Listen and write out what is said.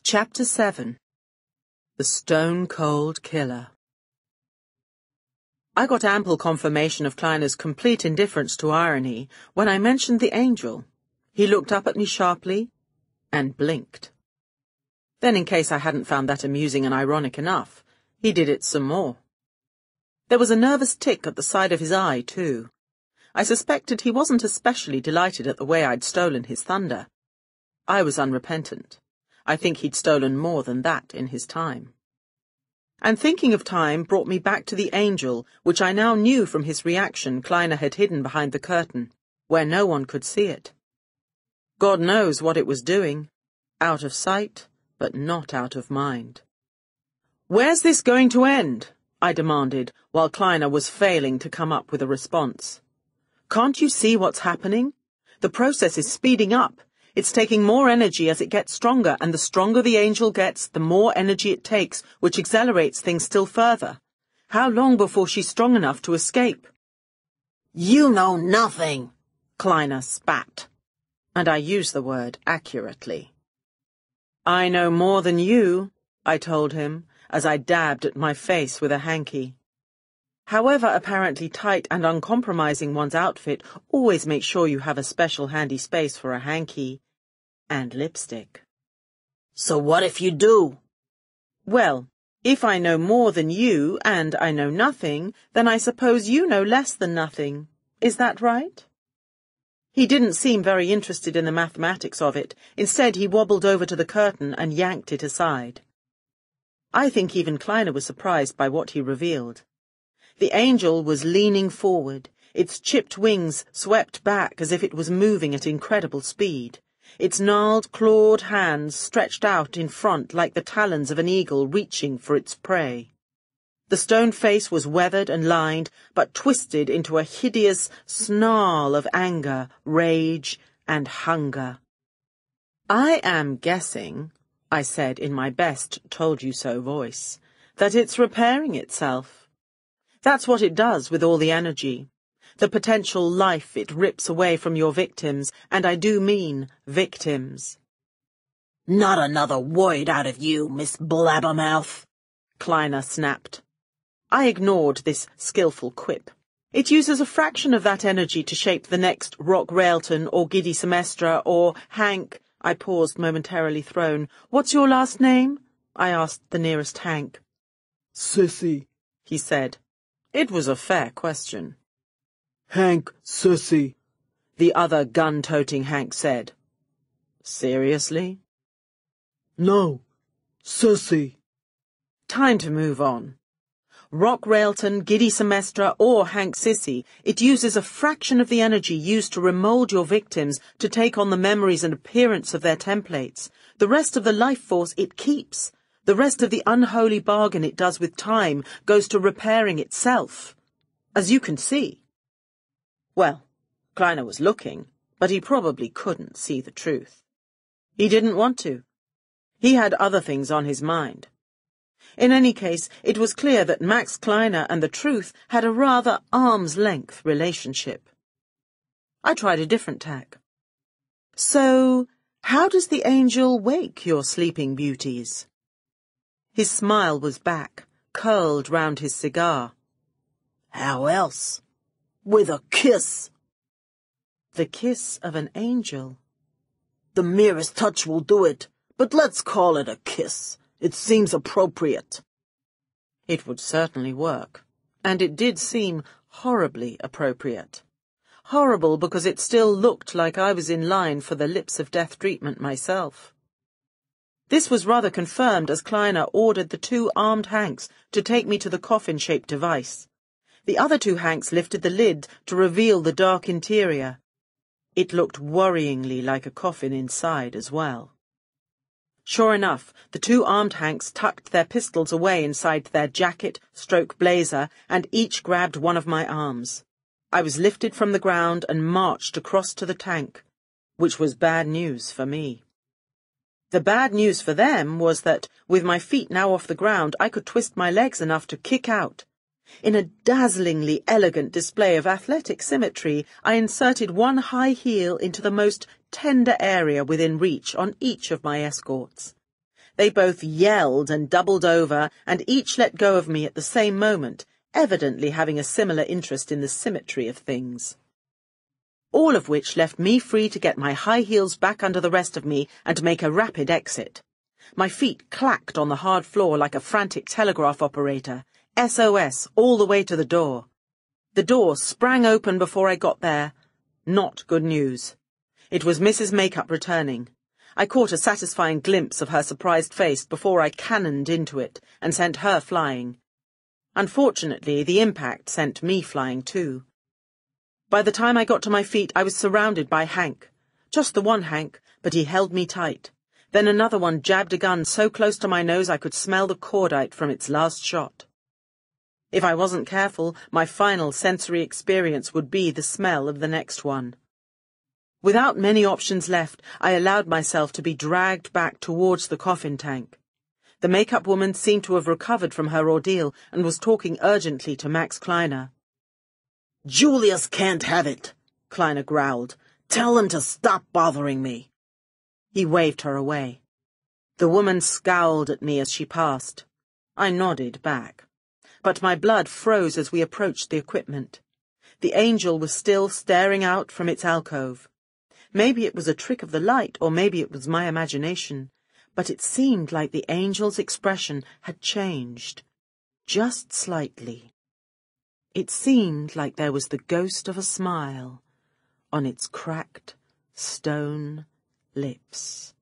Chapter 7. The Stone-Cold Killer. I got ample confirmation of Kleiner's complete indifference to irony when I mentioned the angel. He looked up at me sharply and blinked. Then, in case I hadn't found that amusing and ironic enough, he did it some more. There was a nervous tick at the side of his eye, too. I suspected he wasn't especially delighted at the way I'd stolen his thunder. I was unrepentant. I think he'd stolen more than that in his time. And thinking of time brought me back to the angel, which I now knew from his reaction Kleiner had hidden behind the curtain, where no one could see it. God knows what it was doing. Out of sight, but not out of mind. "Where's this going to end?" I demanded, while Kleiner was failing to come up with a response. "Can't you see what's happening? The process is speeding up. It's taking more energy as it gets stronger, and the stronger the angel gets, the more energy it takes, which accelerates things still further. How long before she's strong enough to escape?" "You know nothing," Kleiner spat, and I used the word accurately. "I know more than you," I told him, as I dabbed at my face with a hanky. However apparently tight and uncompromising one's outfit, always make sure you have a special handy space for a hanky and lipstick. "So what if you do?" "Well, if I know more than you and I know nothing, then I suppose you know less than nothing. Is that right?" He didn't seem very interested in the mathematics of it. Instead, he wobbled over to the curtain and yanked it aside. I think even Kleiner was surprised by what he revealed. The angel was leaning forward, its chipped wings swept back as if it was moving at incredible speed, its gnarled, clawed hands stretched out in front like the talons of an eagle reaching for its prey. The stone face was weathered and lined, but twisted into a hideous snarl of anger, rage, and hunger. "I am guessing," I said in my best told-you-so voice, "that it's repairing itself. That's what it does with all the energy. The potential life it rips away from your victims, and I do mean victims." "Not another word out of you, Miss Blabbermouth," Kleiner snapped. I ignored this skillful quip. "It uses a fraction of that energy to shape the next Rock Railton or Giddy Semestra or Hank." I paused, momentarily thrown. "What's your last name?" I asked the nearest Hank. "Sissy," he said. It was a fair question. "Hank Sissy," the other gun-toting Hank said. "Seriously?" "No, Sissy." Time to move on. Rock Railton, Giddy Semestra, or Hank Sissy, it uses a fraction of the energy used to remold your victims to take on the memories and appearance of their templates. The rest of the life force it keeps. The rest of the unholy bargain it does with time goes to repairing itself. As you can see. Well, Kleiner was looking, but he probably couldn't see the truth. He didn't want to. He had other things on his mind. In any case, it was clear that Max Kleiner and the truth had a rather arm's-length relationship. I tried a different tack. "So, how does the angel wake your sleeping beauties?" His smile was back, curled round his cigar. "How else? With a kiss." The kiss of an angel. "The merest touch will do it, but let's call it a kiss. It seems appropriate." It would certainly work, and it did seem horribly appropriate. Horrible because it still looked like I was in line for the lips of death treatment myself. This was rather confirmed as Kleiner ordered the two armed Hanks to take me to the coffin-shaped device. The other two Hanks lifted the lid to reveal the dark interior. It looked worryingly like a coffin inside as well. Sure enough, the two armed Hanks tucked their pistols away inside their jacket/blazer and each grabbed one of my arms. I was lifted from the ground and marched across to the tank, which was bad news for me. The bad news for them was that, with my feet now off the ground, I could twist my legs enough to kick out. In a dazzlingly elegant display of athletic symmetry, I inserted one high heel into the most tender area within reach on each of my escorts. They both yelled and doubled over, and each let go of me at the same moment, evidently having a similar interest in the symmetry of things. All of which left me free to get my high heels back under the rest of me and make a rapid exit. My feet clacked on the hard floor like a frantic telegraph operator. SOS all the way to the door. The door sprang open before I got there. Not good news. It was Mrs. Makeup returning. I caught a satisfying glimpse of her surprised face before I cannoned into it and sent her flying. Unfortunately, the impact sent me flying too. By the time I got to my feet, I was surrounded by Hank. Just the one Hank, but he held me tight. Then another one jabbed a gun so close to my nose I could smell the cordite from its last shot. If I wasn't careful, my final sensory experience would be the smell of the next one. Without many options left, I allowed myself to be dragged back towards the coffin tank. The makeup woman seemed to have recovered from her ordeal and was talking urgently to Max Kleiner. "Julius can't have it," Kleiner growled. "Tell him to stop bothering me." He waved her away. The woman scowled at me as she passed. I nodded back. But my blood froze as we approached the equipment. The angel was still staring out from its alcove. Maybe it was a trick of the light, or maybe it was my imagination, but it seemed like the angel's expression had changed, just slightly. It seemed like there was the ghost of a smile on its cracked, stone lips.